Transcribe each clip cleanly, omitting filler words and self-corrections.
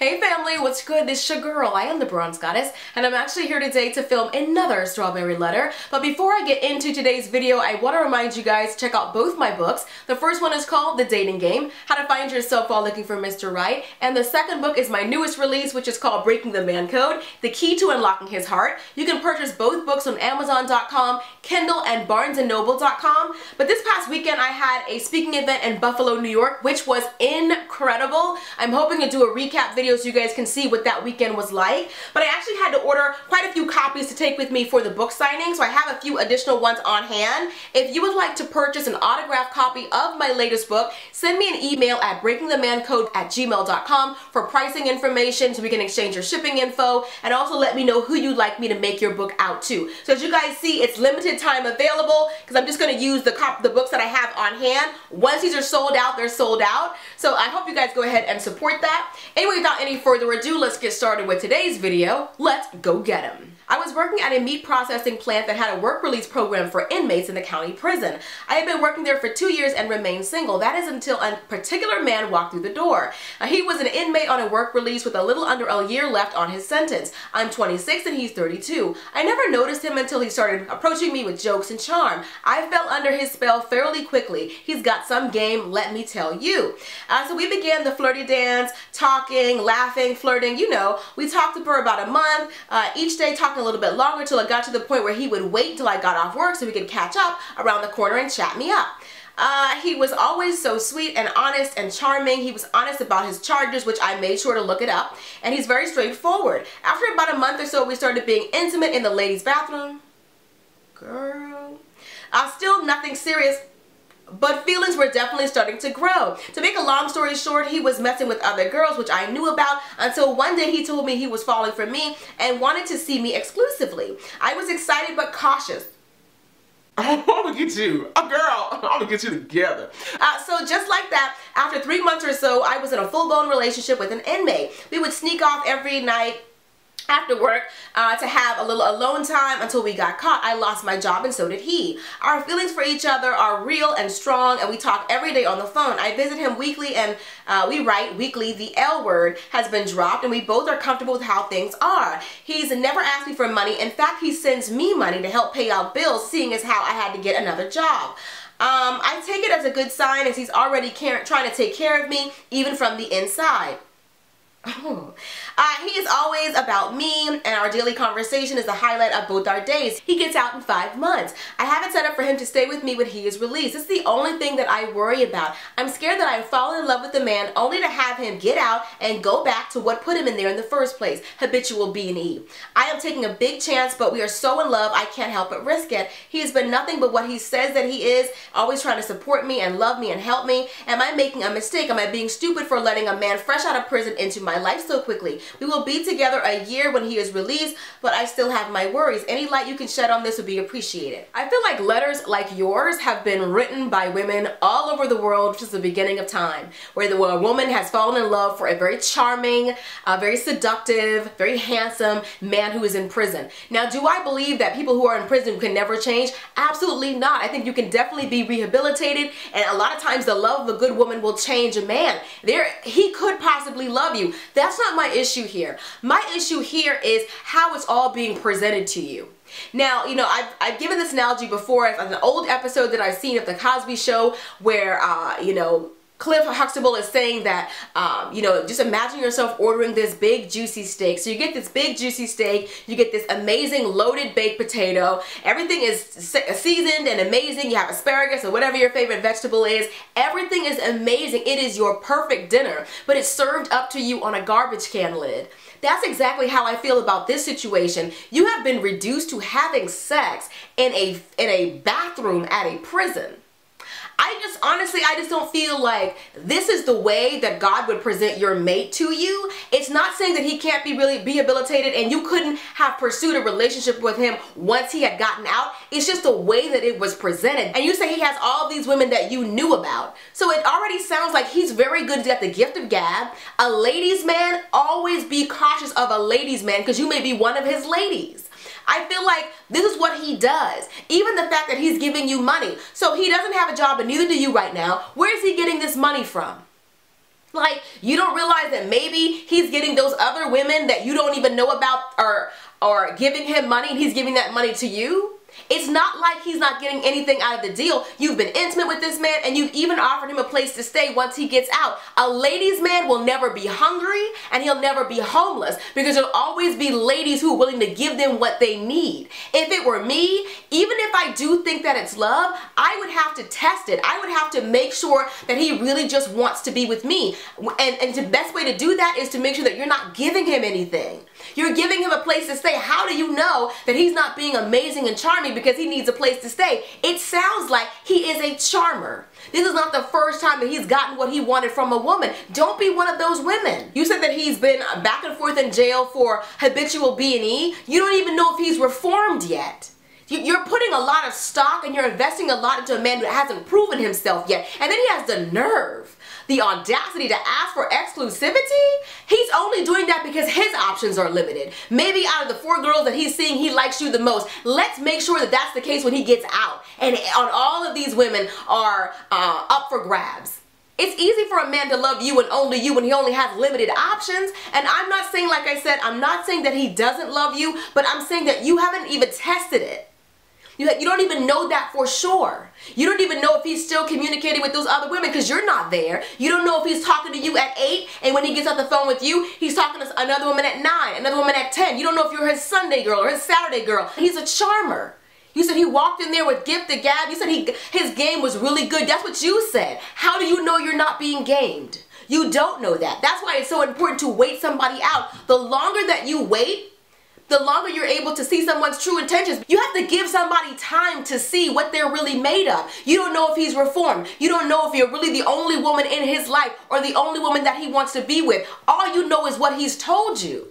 Hey family, what's good? This is your girl. I am the Bronze Goddess, and I'm actually here today to film another strawberry letter. But before I get into today's video, I want to remind you guys to check out both my books. The first one is called The Dating Game, How to Find Yourself While Looking for Mr. Right. And the second book is my newest release, which is called Breaking the Man Code, The Key to Unlocking His Heart. You can purchase both books on Amazon.com, Kindle, and BarnesandNoble.com. But this past weekend, I had a speaking event in Buffalo, New York, which was incredible. I'm hoping to do a recap video so you guys can see what that weekend was like. But I actually had to order quite a few copies to take with me for the book signing, so I have a few additional ones on hand. If you would like to purchase an autographed copy of my latest book, send me an email at breakingthemancode@gmail.com for pricing information so we can exchange your shipping info, and also let me know who you'd like me to make your book out to. So as you guys see, it's limited time available because I'm just going to use the books that I have on hand. Once these are sold out, they're sold out. So I hope you guys go ahead and support that. Anyway, without any further ado, let's get started with today's video. Let's go get 'em. I was working at a meat processing plant that had a work release program for inmates in the county prison. I had been working there for 2 years and remained single. That is until a particular man walked through the door. He was an inmate on a work release with a little under a year left on his sentence. I'm 26 and he's 32. I never noticed him until he started approaching me with jokes and charm. I fell under his spell fairly quickly. He's got some game, let me tell you. So we began the flirty dance, talking, laughing, flirting, you know. We talked for about a month, each day talking a little bit longer till it got to the point where he would wait till I got off work so we could catch up around the corner and chat me up. He was always so sweet and honest and charming. He was honest about his charges, which I made sure to look it up, and he's very straightforward. After about a month or so, we started being intimate in the ladies' bathroom. Girl. Still nothing serious, but feelings were definitely starting to grow. To make a long story short, he was messing with other girls, which I knew about, until one day he told me he was falling for me and wanted to see me exclusively. I was excited but cautious. I'm gonna get you, a girl, I'm gonna get you together. So just like that, after 3 months or so, I was in a full-blown relationship with an inmate. We would sneak off every night after work to have a little alone time until we got caught. I lost my job and so did he. Our feelings for each other are real and strong, and we talk every day on the phone. I visit him weekly and we write weekly. The L word has been dropped and we both are comfortable with how things are. He's never asked me for money. In fact, he sends me money to help pay out bills, seeing as how I had to get another job. I take it as a good sign as he's already trying to take care of me, even from the inside. He is always about me, and our daily conversation is the highlight of both our days. He gets out in 5 months. I have it set up for him to stay with me when he is released. It's the only thing that I worry about. I'm scared that I've fallen in love with the man only to have him get out and go back to what put him in there in the first place, habitual B&E. I am taking a big chance, but we are so in love I can't help but risk it. He has been nothing but what he says that he is, always trying to support me and love me and help me. Am I making a mistake? Am I being stupid for letting a man fresh out of prison into my life so quickly? We will be together a year when he is released, but I still have my worries. Any light you can shed on this would be appreciated. I feel like letters like yours have been written by women all over the world since the beginning of time, where a woman has fallen in love for a very charming, very seductive, very handsome man who is in prison. Now, do I believe that people who are in prison can never change? Absolutely not. I think you can definitely be rehabilitated, and a lot of times the love of a good woman will change a man. He could possibly love you. That's not my issue here. My issue here is how it's all being presented to you. Now, you know, I've given this analogy before as an old episode that I've seen of The Cosby Show where, you know, Cliff Huxtable is saying that, you know, just imagine yourself ordering this big juicy steak. So you get this big juicy steak, you get this amazing loaded baked potato, everything is seasoned and amazing, you have asparagus or whatever your favorite vegetable is, everything is amazing, it is your perfect dinner, but it's served up to you on a garbage can lid. That's exactly how I feel about this situation. You have been reduced to having sex in a bathroom at a prison. Honestly, I just don't feel like this is the way that God would present your mate to you. It's not saying that he can't be really rehabilitated and you couldn't have pursued a relationship with him once he had gotten out. It's just the way that it was presented. And you say he has all these women that you knew about. So it already sounds like he's very good at the gift of gab. A ladies' man, always be cautious of a ladies' man because you may be one of his ladies. I feel like this is what he does. Even the fact that he's giving you money. So he doesn't have a job and neither do you right now. Where is he getting this money from? Like, you don't realize that maybe he's getting those other women that you don't even know about or giving him money, and he's giving that money to you? It's not like he's not getting anything out of the deal. You've been intimate with this man, and you've even offered him a place to stay once he gets out. A ladies' man will never be hungry, and he'll never be homeless, because there'll always be ladies who are willing to give them what they need. If it were me, even if I do think that it's love, I would have to test it. I would have to make sure that he really just wants to be with me. And the best way to do that is to make sure that you're not giving him anything. You're giving him a place to stay. How do you know that he's not being amazing and charming because he needs a place to stay? It sounds like he is a charmer. This is not the first time that he's gotten what he wanted from a woman. Don't be one of those women. You said that he's been back and forth in jail for habitual B&E. You don't even know if he's reformed yet. You're putting a lot of stock and you're investing a lot into a man who hasn't proven himself yet. And then he has the nerve, the audacity to ask for exclusivity. He's only doing that because his options are limited. Maybe out of the 4 girls that he's seeing, he likes you the most. Let's make sure that that's the case when he gets out. And on all of these women are up for grabs. It's easy for a man to love you and only you when he only has limited options. And I'm not saying, like I said, I'm not saying that he doesn't love you, but I'm saying that you haven't even tested it. You don't even know that for sure. You don't even know if he's still communicating with those other women because you're not there. You don't know if he's talking to you at 8 and when he gets off the phone with you, he's talking to another woman at 9, another woman at 10. You don't know if you're his Sunday girl or his Saturday girl. He's a charmer. You said he walked in there with gift to gab. You said his game was really good. That's what you said. How do you know you're not being gamed? You don't know that. That's why it's so important to wait somebody out. The longer that you wait, the longer you're able to see someone's true intentions. You have to give somebody time to see what they're really made of. You don't know if he's reformed. You don't know if you're really the only woman in his life or the only woman that he wants to be with. All you know is what he's told you.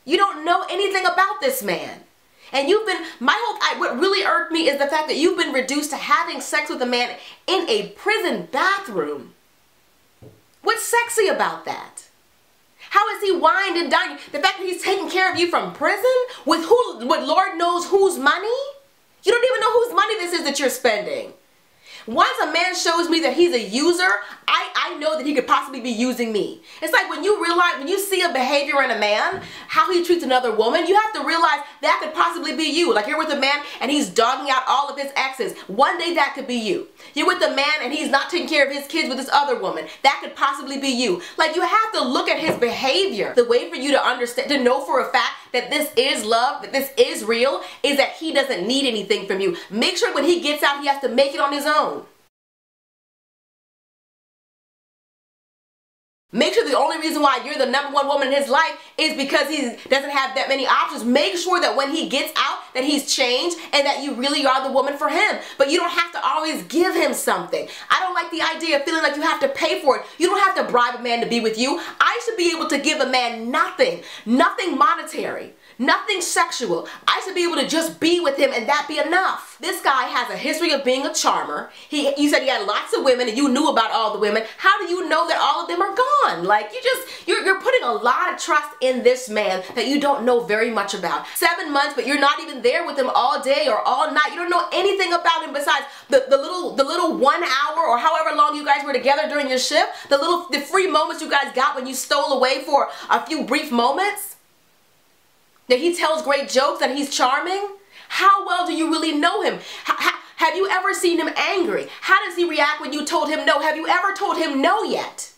You don't know anything about this man. And what really irked me is the fact that you've been reduced to having sex with a man in a prison bathroom. What's sexy about that? How is he wined and dined? The fact that he's taking care of you from prison with Lord knows whose money? You don't even know whose money this is that you're spending. Once a man shows me that he's a user, I know that he could possibly be using me. It's like when you see a behavior in a man, how he treats another woman, you have to realize that could possibly be you. Like you're with a man and he's dogging out all of his exes. One day that could be you. You're with a man and he's not taking care of his kids with this other woman. That could possibly be you. Like you have to look at his behavior. The way for you to understand, to know for a fact that this is love, that this is real, is that he doesn't need anything from you. Make sure when he gets out, he has to make it on his own. Make sure the only reason why you're the #1 woman in his life is because he doesn't have that many options. Make sure that when he gets out that he's changed and that you really are the woman for him. But you don't have to always give him something. I don't like the idea of feeling like you have to pay for it. You don't have to bribe a man to be with you. I should be able to give a man nothing monetary. Nothing sexual. I should be able to just be with him and that be enough. This guy has a history of being a charmer. You said he had lots of women and you knew about all the women. How do you know that all of them are gone? Like you're putting a lot of trust in this man that you don't know very much about. 7 months, but you're not even there with him all day or all night. You don't know anything about him besides the little 1 hour or however long you guys were together during your shift. The free moments you guys got when you stole away for a few brief moments. That he tells great jokes, that he's charming? How well do you really know him? Have you ever seen him angry? How does he react when you told him no? Have you ever told him no yet?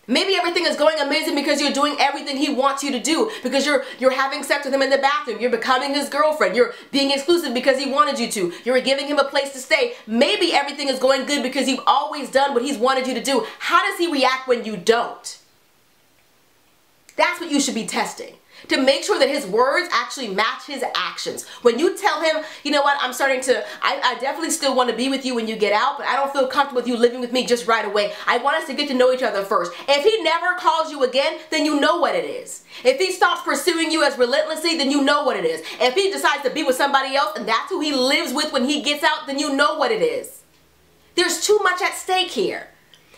Maybe everything is going amazing because you're doing everything he wants you to do. Because you're having sex with him in the bathroom. You're becoming his girlfriend. You're being exclusive because he wanted you to. You're giving him a place to stay. Maybe everything is going good because you've always done what he's wanted you to do. How does he react when you don't? That's what you should be testing. To make sure that his words actually match his actions. When you tell him, you know what, I definitely still want to be with you when you get out, but I don't feel comfortable with you living with me just right away. I want us to get to know each other first. If he never calls you again, then you know what it is. If he stops pursuing you as relentlessly, then you know what it is. If he decides to be with somebody else and that's who he lives with when he gets out, then you know what it is. There's too much at stake here.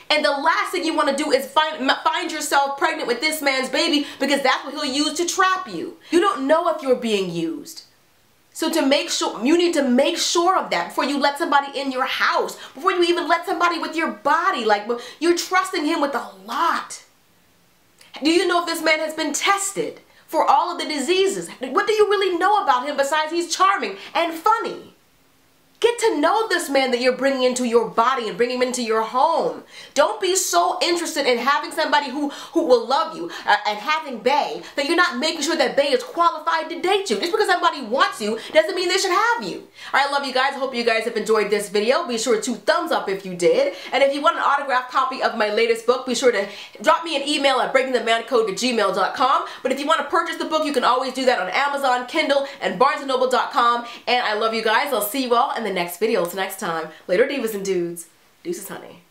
And the last thing you want to do is find yourself pregnant with this man's baby because that's what he'll use to trap you. You don't know if you're being used. So to make sure, you need to make sure of that before you let somebody in your house, before you even let somebody with your body. Like, you're trusting him with a lot. Do you know if this man has been tested for all of the diseases? What do you really know about him besides he's charming and funny? Get to know this man that you're bringing into your body and bringing him into your home. Don't be so interested in having somebody who will love you and having bae that you're not making sure that bae is qualified to date you. Just because somebody wants you doesn't mean they should have you. Alright, I love you guys. I hope you guys have enjoyed this video. Be sure to thumbs up if you did. And if you want an autographed copy of my latest book, be sure to drop me an email at breakingthemancode@gmail.com. But if you want to purchase the book, you can always do that on Amazon, Kindle, and BarnesandNoble.com. And I love you guys. I'll see you all in the next video. Till next time, later divas and dudes. Deuces, honey.